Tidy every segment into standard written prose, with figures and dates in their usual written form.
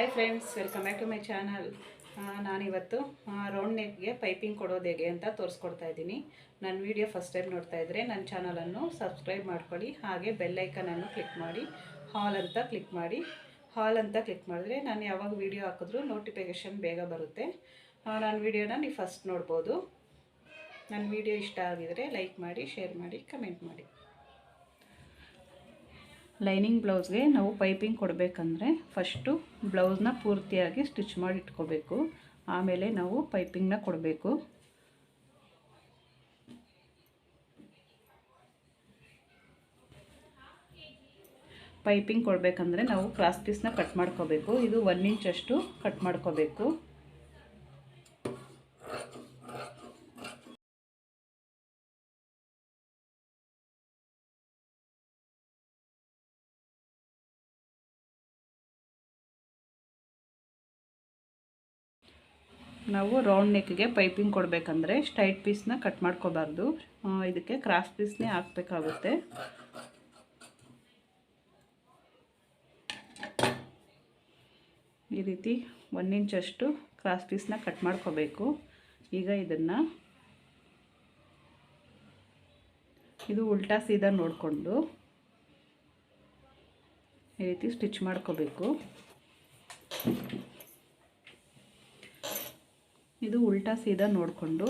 Hi friends, welcome back to my channel. ನಾನಿವತ್ತು round ನೆಕ್ಗೆ piping ಕೊಡೋದು ಹೇಗೆ ಅಂತ ತೋರಿಸ್ಕೊಡ್ತಾ ಇದ್ದೀನಿ. ನನ್ನ ವಿಡಿಯೋ ಫಸ್ಟ್ ಟೈಮ್ ನೋಡ್ತಾ ಇದ್ದರೆ ನನ್ನ ಚಾನಲನ್ನು ಸಬ್ಸ್ಕ್ರೈಬ್ ಮಾಡ್ಕೊಳ್ಳಿ. ಹಾಗೆ ಬೆಲ್ಲೈಕನನ್ನು ಕ್ಲಿಕ್ ಮಾಡಿ ಹಾಲ್ ಅಂತ ಕ್ಲಿಕ್ ಮಾಡಿ. ಹಾಲ್ ಅಂತ ಕ್ಲಿಕ್ ಮಾಡಿದ್ರೆ ನಾನು ಯಾವಾಗ ವಿಡಿಯೋ ಹಾಕಿದ್ರೂ ನೋಟಿಫಿಕೇಷನ್ ಬೇಗ ಬರುತ್ತೆ. ನನ್ನ ವಿಡಿಯೋನ ನೀವು ಫಸ್ಟ್ ನೋಡ್ಬೋದು. ನನ್ನ ವಿಡಿಯೋ ಇಷ್ಟ ಆಗಿದರೆ ಲೈಕ್ ಮಾಡಿ, ಶೇರ್ ಮಾಡಿ, ಕಮೆಂಟ್ ಮಾಡಿ. ಲೈನಿಂಗ್ ಬ್ಲೌಸ್ಗೆ ನಾವು ಪೈಪಿಂಗ್ ಕೊಡಬೇಕಂದ್ರೆ ಫಸ್ಟು ಬ್ಲೌಸ್ನ ಪೂರ್ತಿಯಾಗಿ ಸ್ಟಿಚ್ ಮಾಡಿ ಇಟ್ಕೋಬೇಕು. ಆಮೇಲೆ ನಾವು ಪೈಪಿಂಗ್ನ ಕೊಡಬೇಕು. ಪೈಪಿಂಗ್ ಕೊಡಬೇಕಂದ್ರೆ ನಾವು ಕ್ರಾಸ್ ಪೀಸ್ನ ಕಟ್ ಮಾಡ್ಕೋಬೇಕು. ಇದು 1 ಇಂಚಷ್ಟು ಕಟ್ ಮಾಡ್ಕೋಬೇಕು. ನಾವು ರೌಂಡ್ ನೆಕ್ಗೆ ಪೈಪಿಂಗ್ ಕೊಡಬೇಕಂದ್ರೆ ಸ್ಟ್ರೈಟ್ ಪೀಸ್ನ ಕಟ್ ಮಾಡ್ಕೋಬಾರ್ದು. ಇದಕ್ಕೆ ಕ್ರಾಸ್ ಪೀಸ್ನೇ ಹಾಕಬೇಕಾಗುತ್ತೆ. ಈ ರೀತಿ 1 ಇಂಚಷ್ಟು ಕ್ರಾಸ್ ಪೀಸ್ನ ಕಟ್ ಮಾಡ್ಕೋಬೇಕು. ಈಗ ಇದು ಉಲ್ಟಾ ಸೀದಾ ನೋಡಿಕೊಂಡು ಈ ರೀತಿ ಸ್ಟಿಚ್ ಮಾಡ್ಕೋಬೇಕು. ಇದು ಉಲ್ಟಾ ಸೀದಾ ನೋಡಿಕೊಂಡು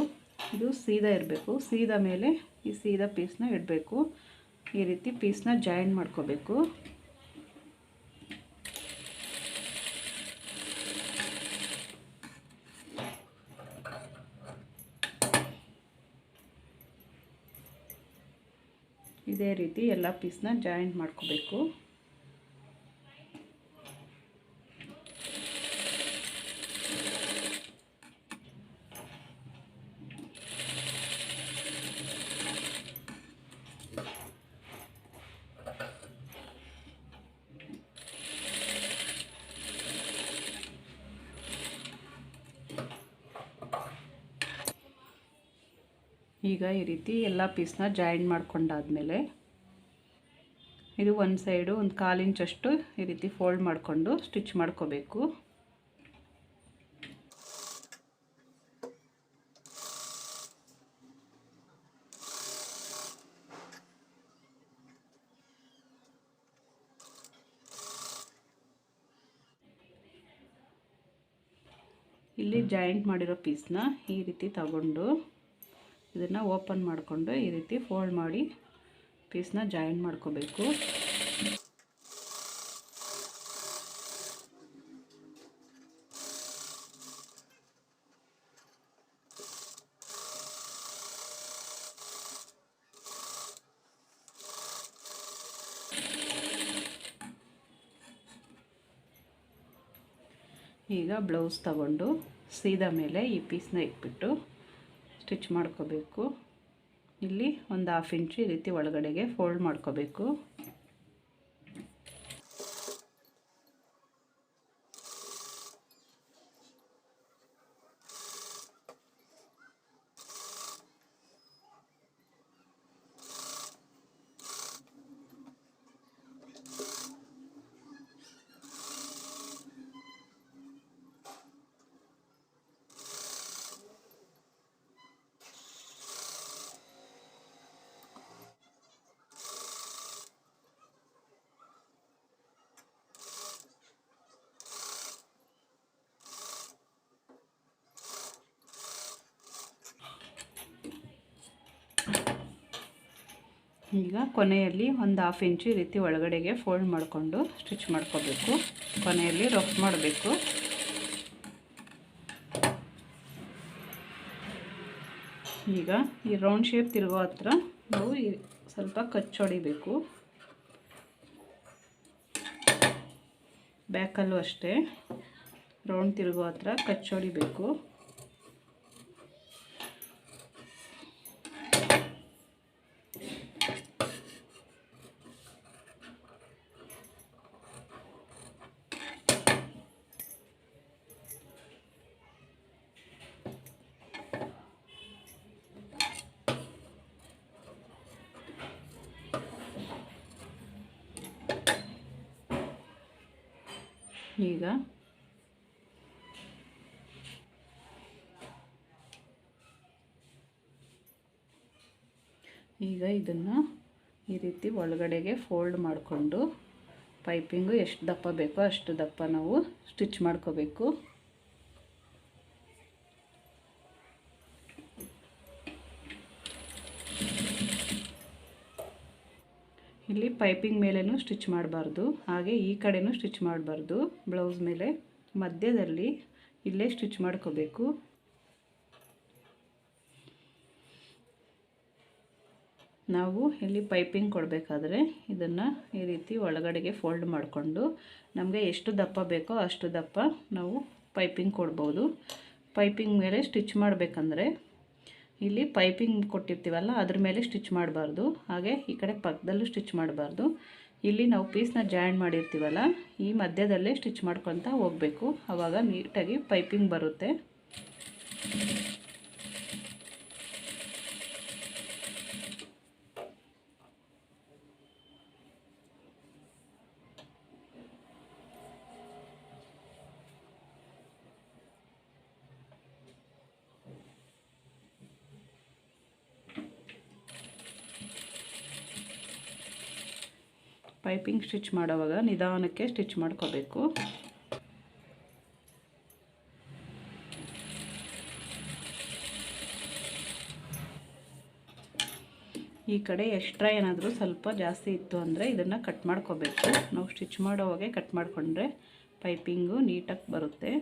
ಇದು ಸೀದಾ ಇರಬೇಕು. ಸೀದಾ ಮೇಲೆ ಈ ಸೀದಾ ಪೀಸ್ನ ಇಡಬೇಕು. ಈ ರೀತಿ ಪೀಸ್ನ ಜಾಯಿನ್ ಮಾಡ್ಕೋಬೇಕು. ಇದೇ ರೀತಿ ಎಲ್ಲ ಪೀಸ್ನ ಜಾಯಿನ್ ಮಾಡ್ಕೋಬೇಕು. ಈಗ ಈ ರೀತಿ ಎಲ್ಲ ಪೀಸ್ನ ಜಾಯಿನ್ ಮಾಡ್ಕೊಂಡಾದ್ಮೇಲೆ ಇದು ಒಂದು ಸೈಡು ಒಂದು 1/4 ಇಂಚಷ್ಟು ಈ ರೀತಿ ಫೋಲ್ಡ್ ಮಾಡಿಕೊಂಡು ಸ್ಟಿಚ್ ಮಾಡ್ಕೋಬೇಕು. ಇಲ್ಲಿ ಜಾಯಿಂಟ್ ಮಾಡಿರೋ ಪೀಸ್ನ ಈ ರೀತಿ ತಗೊಂಡು ಇದನ್ನು ಓಪನ್ ಮಾಡಿಕೊಂಡು ಈ ರೀತಿ ಫೋಲ್ಡ್ ಮಾಡಿ ಪೀಸ್ನ ಜಾಯಿನ್ ಮಾಡ್ಕೋಬೇಕು. ಈಗ ಬ್ಲೌಸ್ ತಗೊಂಡು ಸೀದಾ ಮೇಲೆ ಈ ಪೀಸ್ನ ಇಟ್ಬಿಟ್ಟು ಸ್ಟಿಚ್ ಮಾಡ್ಕೋಬೇಕು. ಇಲ್ಲಿ ಒಂದು 1/2 ಇಂಚು ಈ ರೀತಿ ಒಳಗಡೆಗೆ ಫೋಲ್ಡ್ ಮಾಡ್ಕೋಬೇಕು. ಈಗ ಕೊನೆಯಲ್ಲಿ ಒಂದು 1/2 ಇಂಚು ಈ ರೀತಿ ಒಳಗಡೆಗೆ ಫೋಲ್ಡ್ ಮಾಡಿಕೊಂಡು ಸ್ಟಿಚ್ ಮಾಡ್ಕೋಬೇಕು. ಕೊನೆಯಲ್ಲಿ ರಫ್ ಮಾಡಬೇಕು. ಈಗ ಈ ರೌಂಡ್ ಶೇಪ್ ತಿರುಗೋ ಹತ್ರ ನಾವು ಸ್ವಲ್ಪ ಕಚ್ಚೊಡಿಬೇಕು. ಬ್ಯಾಕಲ್ಲೂ ಅಷ್ಟೇ ರೌಂಡ್ ತಿರುಗೋ ಹತ್ರ ಕಚ್ಚೊಡಿಬೇಕು. ಈಗ ಇದನ್ನು ಈ ರೀತಿ ಒಳಗಡೆಗೆ ಫೋಲ್ಡ್ ಮಾಡಿಕೊಂಡು ಪೈಪಿಂಗು ಎಷ್ಟು ದಪ್ಪ ಬೇಕೋ ಅಷ್ಟು ದಪ್ಪ ನಾವು ಸ್ಟಿಚ್ ಮಾಡ್ಕೋಬೇಕು. ಇಲ್ಲಿ ಪೈಪಿಂಗ್ ಮೇಲೇನೂ ಸ್ಟಿಚ್ ಮಾಡಬಾರ್ದು, ಹಾಗೆ ಈ ಕಡೆನೂ ಸ್ಟಿಚ್ ಮಾಡಬಾರ್ದು. ಬ್ಲೌಸ್ ಮೇಲೆ ಮಧ್ಯದಲ್ಲಿ ಇಲ್ಲೇ ಸ್ಟಿಚ್ ಮಾಡ್ಕೋಬೇಕು. ನಾವು ಇಲ್ಲಿ ಪೈಪಿಂಗ್ ಕೊಡಬೇಕಾದ್ರೆ ಇದನ್ನು ಈ ರೀತಿ ಒಳಗಡೆಗೆ ಫೋಲ್ಡ್ ಮಾಡಿಕೊಂಡು ನಮಗೆ ಎಷ್ಟು ದಪ್ಪ ಬೇಕೋ ಅಷ್ಟು ದಪ್ಪ ನಾವು ಪೈಪಿಂಗ್ ಕೊಡ್ಬೋದು. ಪೈಪಿಂಗ್ ಮೇಲೆ ಸ್ಟಿಚ್ ಮಾಡಬೇಕಂದ್ರೆ ಇಲ್ಲಿ ಪೈಪಿಂಗ್ ಕೊಟ್ಟಿರ್ತೀವಲ್ಲ ಅದ್ರ ಮೇಲೆ ಸ್ಟಿಚ್ ಮಾಡಬಾರ್ದು, ಹಾಗೆ ಈ ಕಡೆ ಪಕ್ಕದಲ್ಲೂ ಸ್ಟಿಚ್ ಮಾಡಬಾರ್ದು. ಇಲ್ಲಿ ನಾವು ಪೀಸ್ನ ಜಾಯಿನ್ ಮಾಡಿರ್ತೀವಲ್ಲ ಈ ಮಧ್ಯದಲ್ಲೇ ಸ್ಟಿಚ್ ಮಾಡ್ಕೊತ ಹೋಗಬೇಕು, ಆವಾಗ ನೀಟಾಗಿ ಪೈಪಿಂಗ್ ಬರುತ್ತೆ. ಪೈಪಿಂಗ್ ಸ್ಟಿಚ್ ಮಾಡೋವಾಗ ನಿಧಾನಕ್ಕೆ ಸ್ಟಿಚ್ ಮಾಡ್ಕೋಬೇಕು. ಈ ಕಡೆ ಎಕ್ಸ್ಟ್ರಾ ಏನಾದರೂ ಸ್ವಲ್ಪ ಜಾಸ್ತಿ ಇತ್ತು ಅಂದರೆ ಇದನ್ನು ಕಟ್ ಮಾಡ್ಕೋಬೇಕು. ನಾವು ಸ್ಟಿಚ್ ಮಾಡೋವಾಗೆ ಕಟ್ ಮಾಡಿಕೊಂಡ್ರೆ ಪೈಪಿಂಗು ನೀಟಾಗಿ ಬರುತ್ತೆ.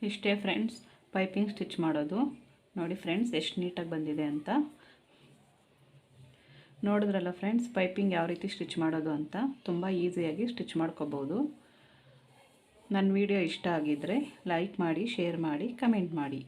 ಇಷ್ಟೇ ಫ್ರೆಂಡ್ಸ್ ಪೈಪಿಂಗ್ ಸ್ಟಿಚ್ ಮಾಡೋದು. ನೋಡಿ ಫ್ರೆಂಡ್ಸ್ ಎಷ್ಟು ನೀಟಾಗಿ ಬಂದಿದೆ ಅಂತ. ನೋಡಿದ್ರಲ್ಲ ಫ್ರೆಂಡ್ಸ್ ಪೈಪಿಂಗ್ ಯಾವ ರೀತಿ ಸ್ಟಿಚ್ ಮಾಡೋದು ಅಂತ. ತುಂಬ ಈಸಿಯಾಗಿ ಸ್ಟಿಚ್ ಮಾಡ್ಕೋಬೋದು. ನನ್ನ ವಿಡಿಯೋ ಇಷ್ಟ ಆಗಿದ್ದರೆ ಲೈಕ್ ಮಾಡಿ, ಶೇರ್ ಮಾಡಿ, ಕಮೆಂಟ್ ಮಾಡಿ.